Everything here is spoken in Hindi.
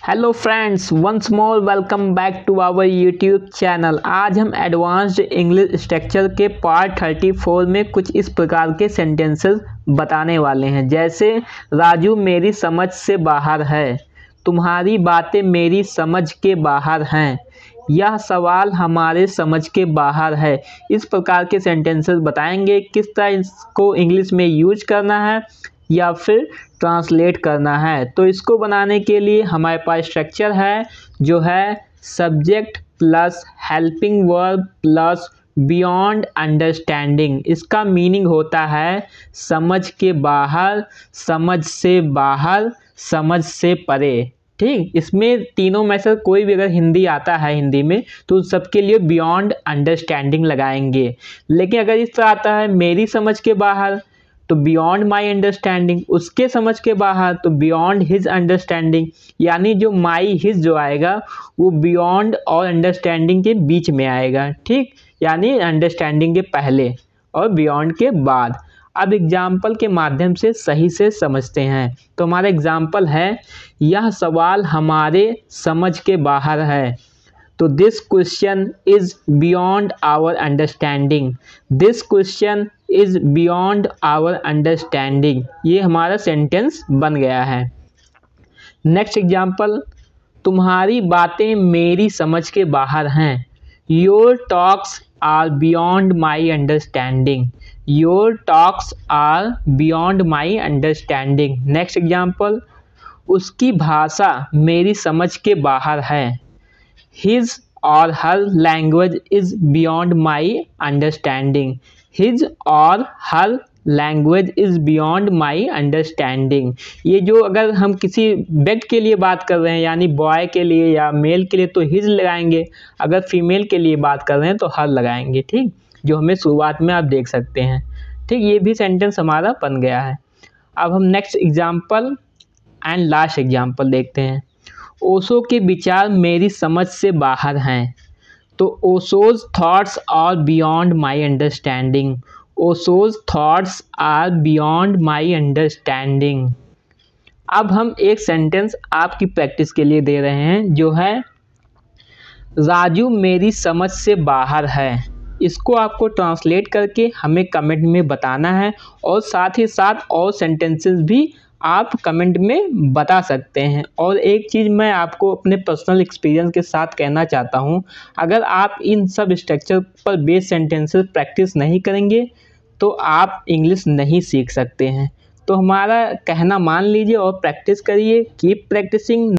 Hello friends, once more welcome back to our YouTube channel. आज हम एडवांस्ड इंग्लिश स्ट्रक्चर के पार्ट 34 में कुछ इस प्रकार के सेंटेंसेस बताने वाले हैं। जैसे राजू मेरी समझ से बाहर है, तुम्हारी बातें मेरी समझ के बाहर हैं, यह सवाल हमारे समझ के बाहर है। इस प्रकार के सेंटेंसेस बताएंगे किस तरह इसको इंग्लिश में यूज करना है या फिर ट्रांसलेट करना है। तो इसको बनाने के लिए हमारे पास स्ट्रक्चर है जो है subject plus helping verb plus beyond understanding. इसका मीनिंग होता है समझ के बाहर, समझ से बाहर, समझ से परे। ठीक, इसमें तीनों में से कोई भी अगर हिंदी आता है हिंदी में तो सबके लिए बियॉन्ड अंडरस्टैंडिंग लगाएंगे। लेकिन अगर इस तरह आता है मेरी समझ के बाहर तो बियॉन्ड माई अंडरस्टैंडिंग, उसके समझ के बाहर तो बियॉन्ड हिज अंडरस्टैंडिंग। यानी जो माई हिज जो आएगा वो बियॉन्ड और अंडरस्टैंडिंग के बीच में आएगा। ठीक, यानी अंडरस्टैंडिंग के पहले और बियॉन्ड के बाद। अब एग्जाम्पल के माध्यम से सही से समझते हैं। तो हमारा एग्जाम्पल है यह सवाल हमारे समझ के बाहर है। तो this question is beyond our understanding, this question is beyond our understanding. ये हमारा सेंटेंस बन गया है। नेक्स्ट एग्जाम्पल, तुम्हारी बातें मेरी समझ के बाहर हैं, your talks are beyond my understanding, your talks are beyond my understanding. Next example, उसकी भाषा मेरी समझ के बाहर है, his or her language is beyond my understanding, his or her language is beyond my understanding। ये जो अगर हम किसी व्यक्ति के लिए बात कर रहे हैं यानी बॉय के लिए या मेल के लिए तो हिज लगाएंगे, अगर फीमेल के लिए बात कर रहे हैं तो हर लगाएंगे। ठीक, जो हमें शुरुआत में आप देख सकते हैं। ठीक, ये भी सेंटेंस हमारा बन गया है। अब हम next example and last example देखते हैं। ओशो के विचार मेरी समझ से बाहर हैं, तो Osho's thoughts are beyond my understanding, Osho's thoughts are beyond my understanding. अब हम एक सेंटेंस आपकी प्रैक्टिस के लिए दे रहे हैं जो है राजू मेरी समझ से बाहर है। इसको आपको ट्रांसलेट करके हमें कमेंट में बताना है और साथ ही साथ और सेंटेंसेस भी आप कमेंट में बता सकते हैं। और एक चीज़ मैं आपको अपने पर्सनल एक्सपीरियंस के साथ कहना चाहता हूँ, अगर आप इन सब स्ट्रक्चर पर बेस्ड सेंटेंसेस प्रैक्टिस नहीं करेंगे तो आप इंग्लिश नहीं सीख सकते हैं। तो हमारा कहना मान लीजिए और प्रैक्टिस करिए। Keep practising,